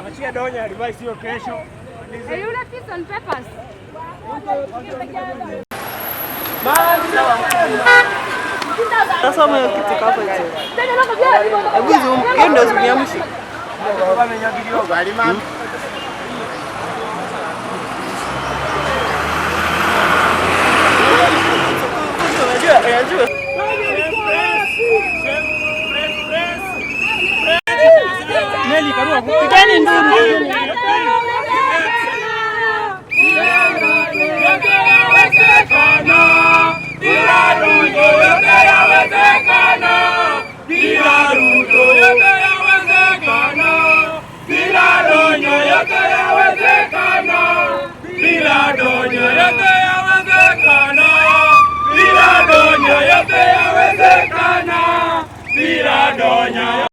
Machia Donya advice hiyo kesho. You left this on purpose. Sasa mwe kitu kapo hicho. Hebu zoom, hiyo ndio zoom ya mwisho. Neli karua pigani nduru. Bila Donya yote yawezekana. Bila Donya yote yawezekana. Bila Donya yote yawezekana. Bila Donya yote yawezekana. Bila Donya